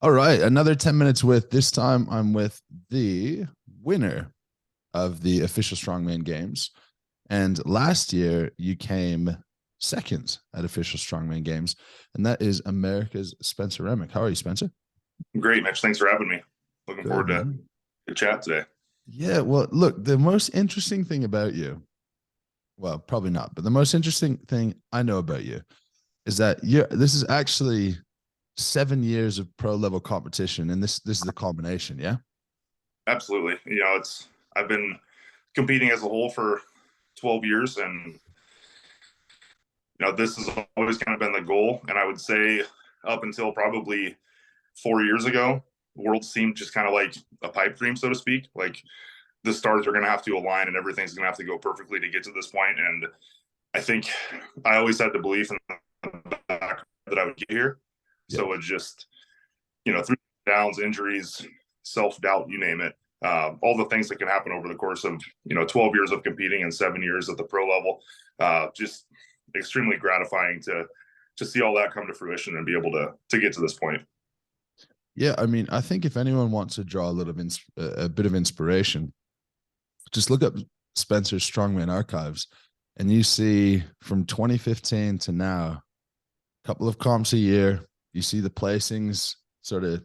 All right, another 10 minutes with this time I'm with the winner of the official Strongman Games. And last year you came second at official Strongman Games, and that is America's Spenser Remick. How are you, Spencer? Great, Mitch. Thanks for having me. Looking Good, forward to man. the chat today. Yeah, well, look, the most interesting thing about you, well, probably not, but the most interesting thing I know about you is that this is actually 7 years of pro level competition, and this is the culmination, yeah? Absolutely. I've been competing as a whole for 12 years, and this has always kind of been the goal. And I would say up until probably 4 years ago, the world seemed just kind of like a pipe dream, so to speak. Like the stars are going to have to align, and everything's going to have to go perfectly to get to this point. And I think I always had the belief in the back that I would get here. Yeah. So it just through downs, injuries, self doubt, you name it. All the things that can happen over the course of 12 years of competing and 7 years at the pro level, just extremely gratifying to see all that come to fruition and be able to get to this point. Yeah, I mean, I think if anyone wants to draw a bit of inspiration, just look up Spencer's Strongman archives, and you see from 2015 to now, a couple of comps a year. You see the placings sort of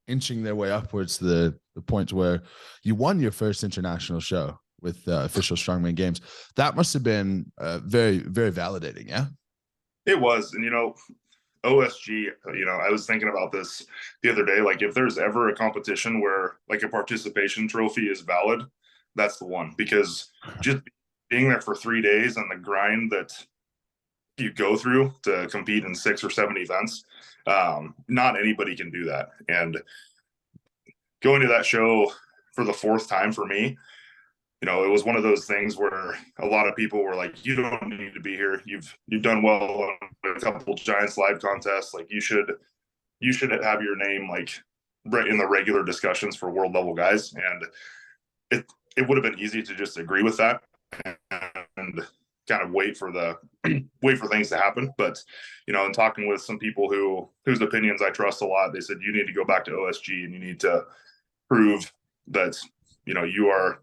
inching their way upwards to the point where you won your first international show with official Strongman Games. That must have been very, very validating. Yeah. It was, and OSG, I was thinking about this the other day. Like, if there's ever a competition where like a participation trophy is valid, that's the one. Because just being there for 3 days and the grind that you go through to compete in 6 or 7 events, not anybody can do that. And going to that show for the fourth time for me, it was one of those things where a lot of people were like, "You don't need to be here. You've done well on a couple Giants live contests. Like you should have your name like right in the regular discussions for world level guys." And it would have been easy to just agree with that and kind of wait for things to happen. But in talking with some people whose opinions I trust a lot, they said you need to go back to OSG and you need to prove that you are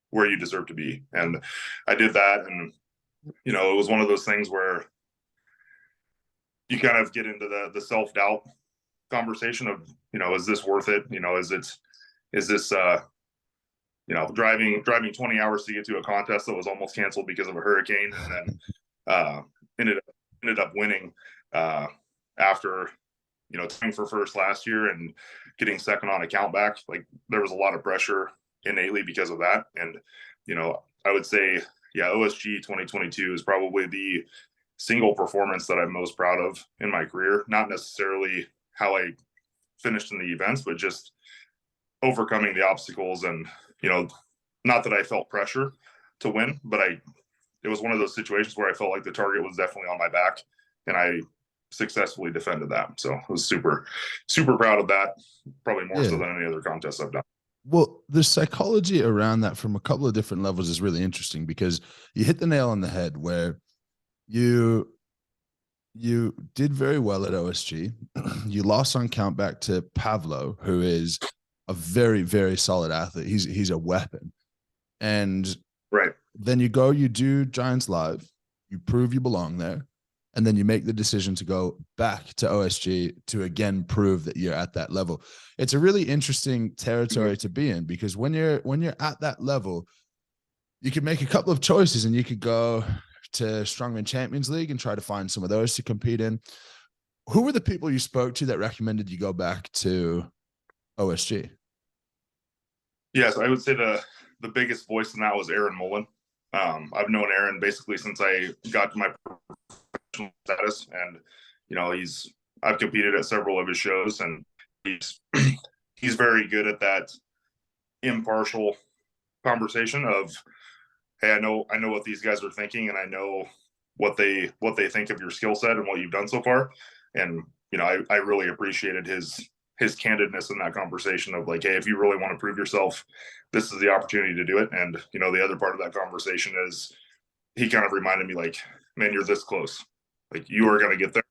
where you deserve to be. And I did that, and it was one of those things where you kind of get into the self doubt conversation of is this worth it? Is this driving 20 hours to get to a contest that was almost canceled because of a hurricane, and then ended up winning after tying for first last year and getting second on a countback. Like, there was a lot of pressure innately because of that. And I would say, yeah, OSG 2022 is probably the single performance that I'm most proud of in my career. Not necessarily how I finished in the events, but just overcoming the obstacles. And not that I felt pressure to win, but it was one of those situations where I felt like the target was definitely on my back, and I successfully defended that. So I was super, super proud of that. Probably more so Yeah. than any other contest I've done. Well, the psychology around that from a couple of different levels is really interesting because you hit the nail on the head where you you did very well at OSG. You lost on countback to Pavlo, who is a very, very solid athlete. He's a weapon. And Right. then you do Giants Live, you prove you belong there, and then you make the decision to go back to OSG to again prove that you're at that level. It's a really interesting territory to be in because when you're at that level, you could make a couple of choices and you could go to Strongman Champions League and try to find some of those to compete in. Who were the people you spoke to that recommended you go back to OSG? Yes, I would say the biggest voice in that was Aaron Mullen. I've known Aaron basically since I got to my professional status, and I've competed at several of his shows, and he's he's very good at that impartial conversation of, hey, I know what these guys are thinking, and I know what they think of your skill set and what you've done so far. And I really appreciated his candidness in that conversation of like, hey, if you really want to prove yourself, this is the opportunity to do it. And the other part of that conversation is he kind of reminded me like, man, you're this close, like you are going to get there.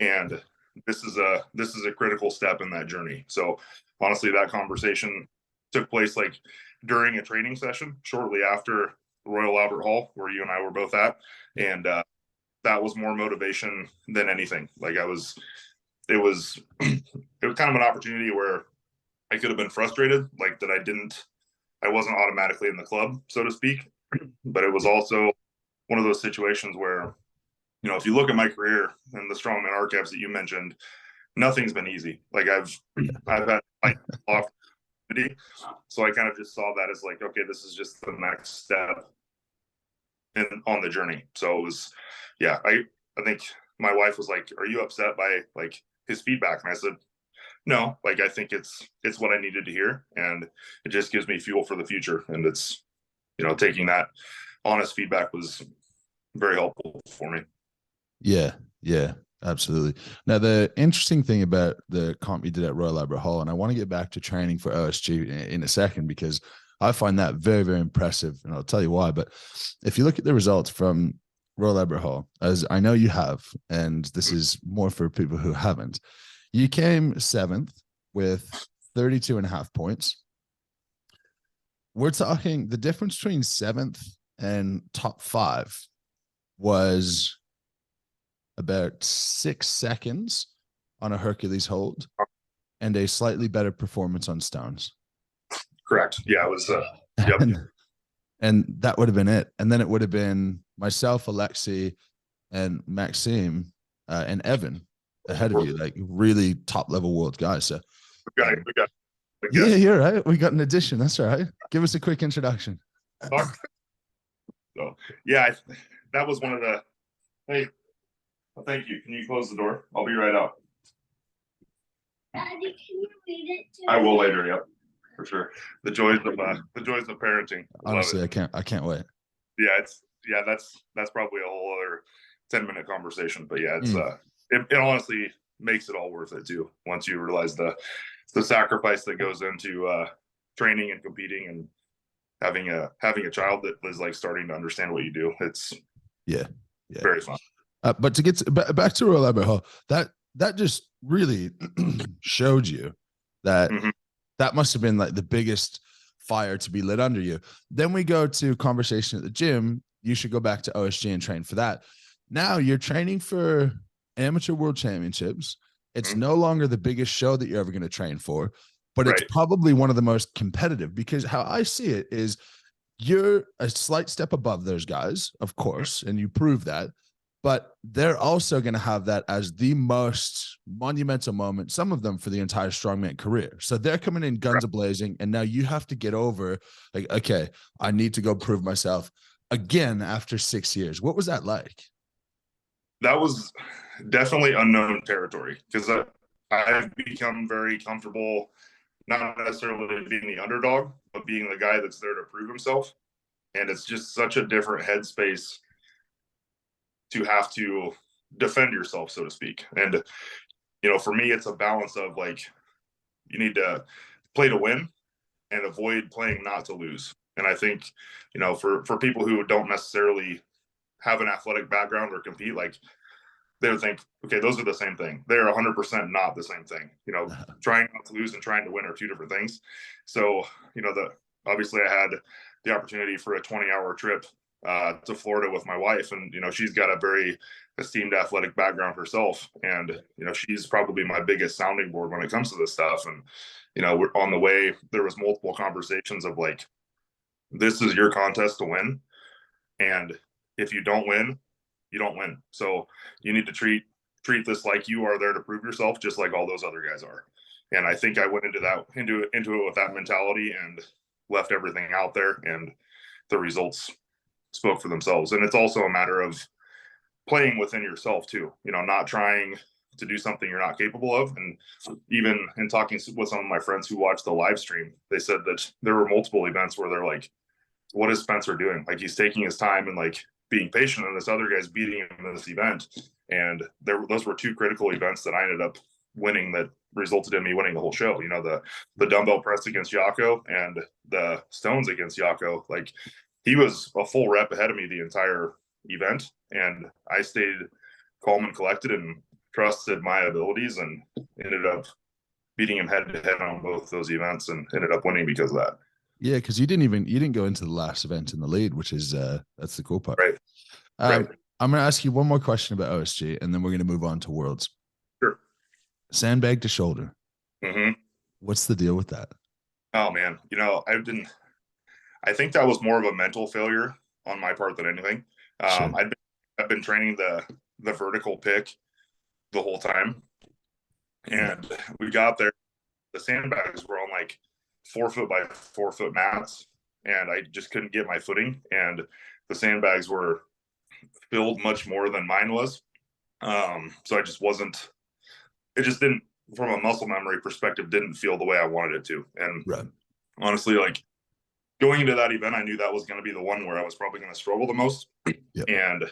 And this is a critical step in that journey. So honestly, that conversation took place like during a training session shortly after Royal Albert Hall, where you and I were both at, and that was more motivation than anything. Like it was it was kind of an opportunity where I could have been frustrated, like that I wasn't automatically in the club, so to speak. But it was also one of those situations where, if you look at my career and the strongman archives that you mentioned, nothing's been easy. Like I've had like opportunity, so I kind of just saw that as like, okay, this is just the next step on the journey. So it was, yeah, I think my wife was like, "Are you upset by like his feedback?" And I said, "No, like I think it's what I needed to hear, and it just gives me fuel for the future." And it's, taking that honest feedback was very helpful for me. Yeah, absolutely. Now, the interesting thing about the comp you did at Royal Albert Hall, and I want to get back to training for OSG in a second, because I find that very, very impressive. And I'll tell you why. But if you look at the results from Royal Albert Hall, as I know you have, and this is more for people who haven't, you came seventh with 32.5 points. We're talking the difference between seventh and top five was about 6 seconds on a Hercules hold and a slightly better performance on stones. Correct. Yeah, it was. Yep. And that would have been it. And then it would have been myself, Alexi, and Maxime, and Evan ahead of you, like really top level world guys. So we got yeah, you're right. We got an addition. That's all right. Give us a quick introduction. So yeah, that was one of the. Hey, well, thank you. Can you close the door? I'll be right out. Daddy, can you read it to I will later. Yep, for sure. The joys of parenting. Honestly, I can't wait. Yeah, that's probably a whole other 10-minute conversation. But yeah, it's it honestly makes it all worth it too, once you realize the sacrifice that goes into training and competing and having a child that is like starting to understand what you do. It's very fun. But to get back to Royal Albert Hall, that just really showed you that that must have been like the biggest fire to be lit under you. Then we go to conversation at the gym. You should go back to OSG and train for that. Now you're training for amateur world championships. It's no longer the biggest show that you're ever going to train for, but it's probably one of the most competitive, because how I see it is you're a slight step above those guys, of course, and you prove that, but they're also going to have that as the most monumental moment, some of them for the entire strongman career. So they're coming in guns a-blazing, and now you have to get over, like, okay, I need to go prove myself again after 6 years. What was that like? That was definitely unknown territory, because I've become very comfortable not necessarily being the underdog, but being the guy that's there to prove himself. And it's just such a different headspace to have to defend yourself, so to speak. And, for me, it's a balance of like, you need to play to win and avoid playing not to lose. And I think, for people who don't necessarily have an athletic background or compete, like, they would think, okay, those are the same thing. They're 100% not the same thing. Trying not to lose and trying to win are two different things. So, obviously I had the opportunity for a 20-hour trip to Florida with my wife, and she's got a very esteemed athletic background herself, and she's probably my biggest sounding board when it comes to this stuff. And we're on the way, there was multiple conversations of like, this is your contest to win, and if you don't win, you don't win. So you need to treat this like you are there to prove yourself, just like all those other guys are. And I think I went into it with that mentality and left everything out there, and the results spoke for themselves. And it's also a matter of playing within yourself too, not trying to do something you're not capable of. And even in talking with some of my friends who watched the live stream, they said that there were multiple events where they're like, what is Spenser doing? Like, he's taking his time and like being patient, and this other guy's beating him in this event. And those were two critical events that I ended up winning, that resulted in me winning the whole show. The dumbbell press against Yako and the stones against Yako. Like, he was a full rep ahead of me the entire event, and I stayed calm and collected and trusted my abilities and ended up beating him head to head on both those events and ended up winning because of that. Yeah, because you didn't go into the last event in the lead, which is that's the cool part. Right. Right. I'm going to ask you one more question about OSG, and then we're going to move on to Worlds. Sure. Sandbag to shoulder. Mm-hmm. What's the deal with that? Oh man, I think that was more of a mental failure on my part than anything. Sure. I've been training the vertical pick the whole time, and we got there. The sandbags were on like 4 foot by 4 foot mats, and I just couldn't get my footing. And the sandbags were filled much more than mine was. So I just wasn't. It just didn't, from a muscle memory perspective, didn't feel the way I wanted it to. And honestly, like going into that event, I knew that was going to be the one where I was probably going to struggle the most. Yep. And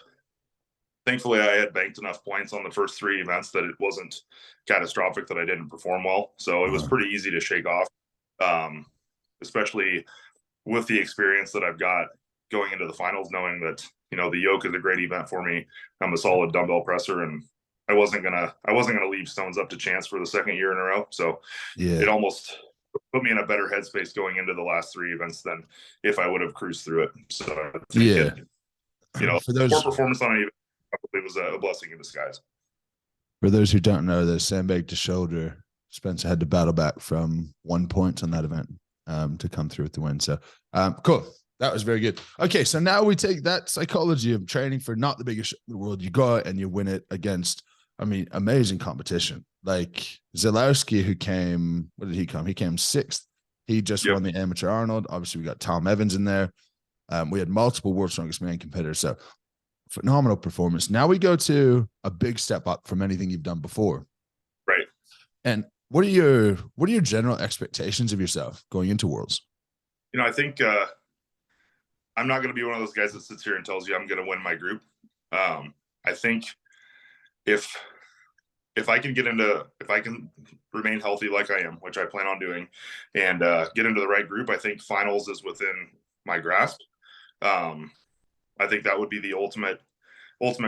thankfully, I had banked enough points on the first 3 events that it wasn't catastrophic that I didn't perform well. So it was pretty easy to shake off, especially with the experience that I've got going into the finals, knowing that, the yoke is a great event for me. I'm a solid dumbbell presser, and I wasn't gonna leave stones up to chance for the second year in a row. So it almost put me in a better headspace going into the last 3 events than if I would have cruised through it. So I think for those, poor performance on an event probably was a blessing in disguise. For those who don't know, the sandbag to shoulder, Spencer had to battle back from 1 point on that event to come through with the win. So cool. That was very good. Okay, so now we take that psychology of training for not the biggest in the world. You go out and you win it against, amazing competition. Like Zalowski, who came, what did he come? He came 6th. He just won the Amateur Arnold. Obviously, we got Tom Evans in there. We had multiple World's Strongest Man competitors. So phenomenal performance. Now we go to a big step up from anything you've done before. Right. And what are your general expectations of yourself going into Worlds? I think I'm not going to be one of those guys that sits here and tells you I'm going to win my group. I think if I can remain healthy like I am, which I plan on doing, and get into the right group, I think finals is within my grasp. I think that would be the ultimate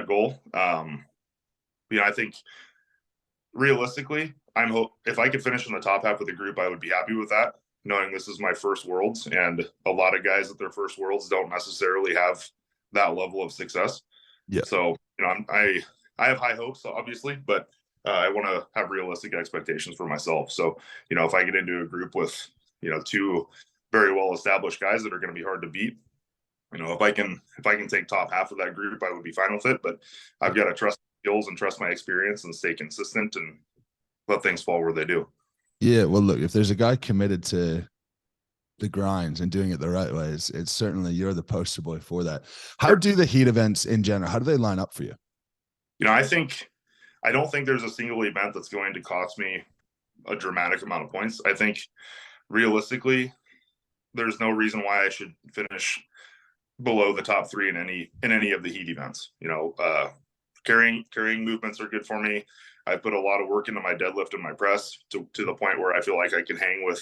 goal. I think realistically, if I could finish in the top half of the group, I would be happy with that, knowing this is my first Worlds, and a lot of guys at their first Worlds don't necessarily have that level of success. Yeah. So, I have high hopes, obviously, but I want to have realistic expectations for myself. So, if I get into a group with, 2 very well-established guys that are going to be hard to beat, if I can take top half of that group, I would be fine with it. But I've got to trust my skills and trust my experience and stay consistent and let things fall where they do. Yeah, well, look, if there's a guy committed to the grinds and doing it the right way, it's certainly you're the poster boy for that. How do the heat events in general, how do they line up for you? I don't think there's a single event that's going to cost me a dramatic amount of points. I think realistically, there's no reason why I should finish below the top 3 in any of the heat events. Carrying movements are good for me. I put a lot of work into my deadlift and my press to the point where I feel like I can hang with,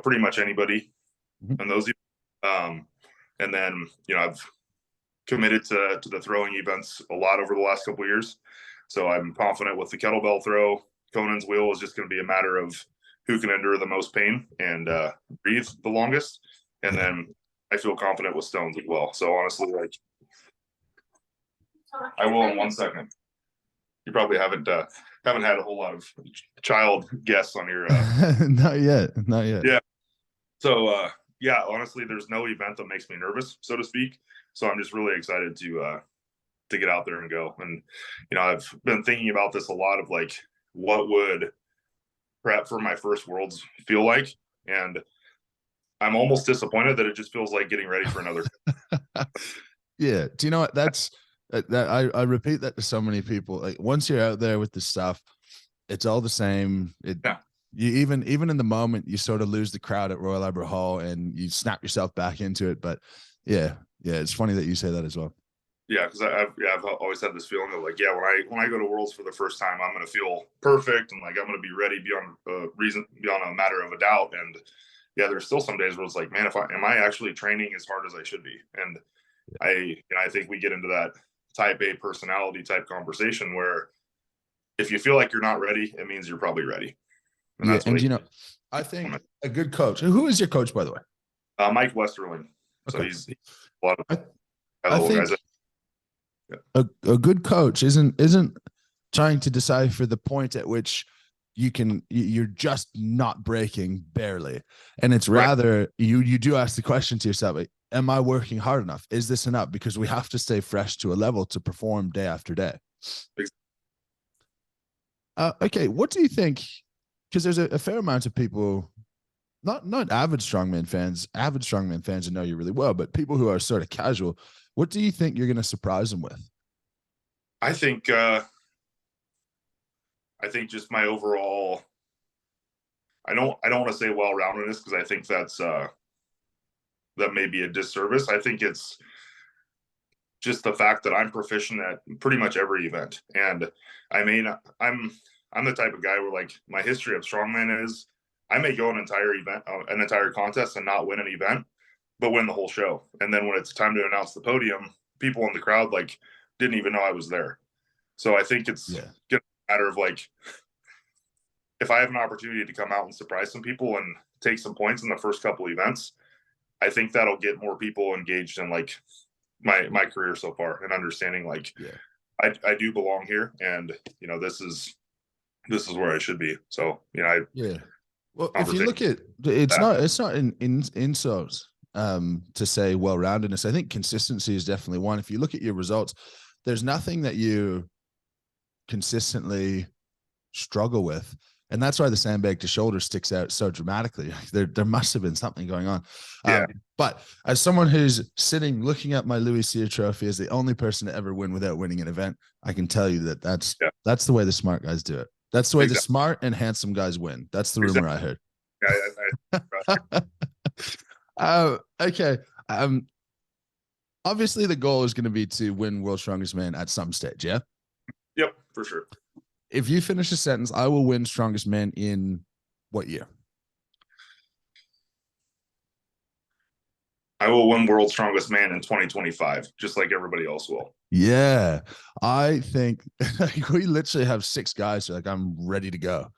pretty much anybody in those. And then, I've committed to the throwing events a lot over the last couple of years. So I'm confident with the kettlebell throw. Conan's wheel is just going to be a matter of who can endure the most pain and breathe the longest. And then I feel confident with stones as well. So honestly, I will in 1 second. You probably haven't had a whole lot of child guests on your not yet. Yeah. So honestly, there's no event that makes me nervous, so to speak. So I'm just really excited to get out there and go. And I've been thinking about this a lot of like what would prep for my first Worlds feel like, and I'm almost disappointed that it just feels like getting ready for another. Yeah. Do you know what? That's that I repeat that to so many people. Like once you're out there with the stuff, it's all the same. You even in the moment you sort of lose the crowd at Royal Albert Hall and you snap yourself back into it. But yeah, it's funny that you say that as well. Yeah, because I've always had this feeling of like, when I go to Worlds for the first time, I'm going to feel perfect and like I'm going to be ready beyond a matter of a doubt. And yeah, there's still some days where it's like, man, am I actually training as hard as I should be? And I think we get into that type A personality type conversation where if you feel like you're not ready, it means you're probably ready. And Yeah, that's and what I think a good coach. Who is your coach, by the way? Mike Westerling. So Okay. he's a lot of I high-level think guys. a good coach isn't trying to decipher the point at which you're just not breaking barely, and it's Right. rather you do ask the question to yourself, like, am I working hard enough? Is this enough? Because we have to stay fresh to a level to perform day after day. Okay, what do you think? Because there's a fair amount of people, not avid strongman fans. Avid strongman fans, I know you really well, but people who are sort of casual. What do you think you're going to surprise them with? I think just my overall. I don't want to say well-roundedness because I think that may be a disservice. I think it's just the fact that I'm proficient at pretty much every event, and I mean I'm the type of guy where like my history of strongman is I may go an entire event, an entire contest, and not win an event, but win the whole show. And then when it's time to announce the podium, people in the crowd like didn't even know I was there. So I think it's a matter of like if I have an opportunity to come out and surprise some people and take some points in the first couple events, I think that'll get more people engaged in like my career so far and understanding like I do belong here, and this is where I should be. So well, if you look at it's not in insults to say well-roundedness. I think consistency is definitely one. If you look at your results, there's nothing that you consistently struggle with, and that's why the sandbag to shoulder sticks out so dramatically. There must have been something going on. But as someone who's sitting looking at my Louis Cyr trophy as the only person to ever win without winning an event, I can tell you that that's the way the smart guys do it. That's the way the smart and handsome guys win. That's the rumor I heard. Okay. Obviously the goal is going to be to win World's Strongest Man at some stage. Yeah. Yep, for sure. If you finish a sentence, I will win Strongest Man in what year? I will win World's Strongest Man in 2025, just like everybody else will. Yeah, I think like, we literally have 6 guys who are like, I'm ready to go.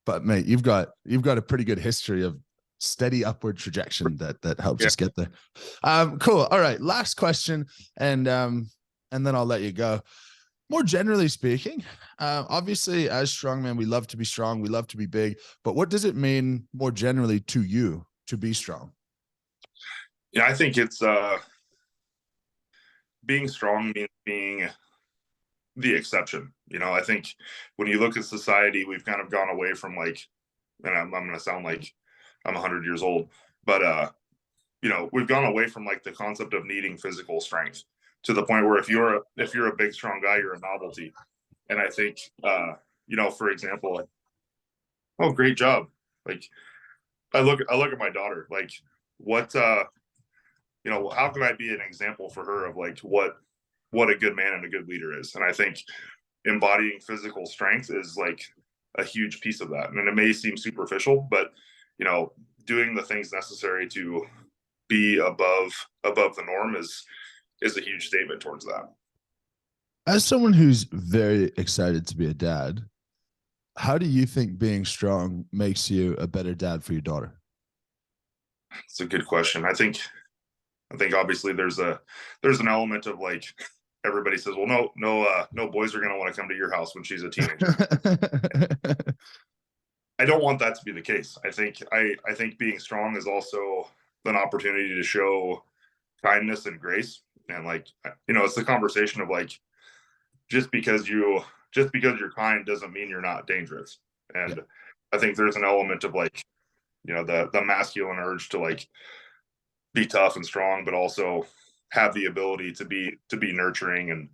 But mate, you've got a pretty good history of steady upward trajectory that helps us get there. Cool. All right, last question, and then I'll let you go. More generally speaking, obviously as strongmen, we love to be strong, we love to be big, but what does it mean more generally to you to be strong? Yeah, I think it's being strong means being the exception. I think when you look at society, we've kind of gone away from like, and I'm going to sound like I'm 100 years old, but we've gone away from like the concept of needing physical strength to the point where if you're a big strong guy, you're a novelty. And I think for example, oh, great job. Like I look at my daughter, like what how can I be an example for her of like what a good man and a good leader is? And I think embodying physical strength is like a huge piece of that. And it may seem superficial, but doing the things necessary to be above the norm is a huge statement towards that. As someone who's very excited to be a dad, how do you think being strong makes you a better dad for your daughter? It's a good question. I think obviously there's an element of like everybody says, well, no boys are going to want to come to your house when she's a teenager. I don't want that to be the case. I think being strong is also an opportunity to show kindness and grace. And like, it's the conversation of like, just because you're kind doesn't mean you're not dangerous. And I think there's an element of like, the masculine urge to like be tough and strong, but also have the ability to be nurturing. And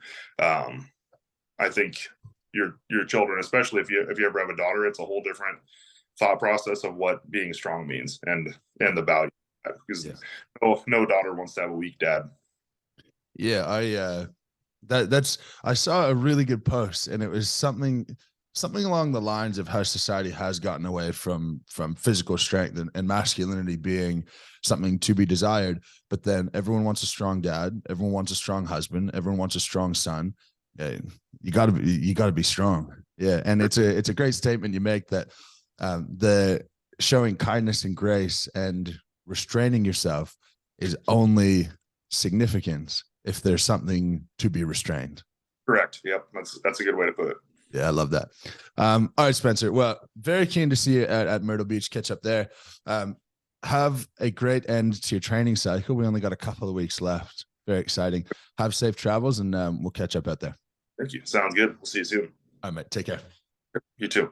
I think your children, especially if you ever have a daughter, it's a whole different thought process of what being strong means and the value, because no daughter wants to have a weak dad. Yeah, I saw a really good post, and it was something along the lines of how society has gotten away from physical strength and masculinity being something to be desired. But then everyone wants a strong dad, everyone wants a strong husband, everyone wants a strong son. Yeah, you gotta be strong. Yeah. And it's a great statement you make, that the showing kindness and grace and restraining yourself is only significant if there's something to be restrained. Correct. Yep. That's a good way to put it. Yeah, I love that. All right, Spenser. Well, very keen to see you at Myrtle Beach. Catch up there. Have a great end to your training cycle. We only got a couple of weeks left. Very exciting. Have safe travels, and we'll catch up out there. Thank you. Sounds good. We'll see you soon. All right, mate. Take care. You too.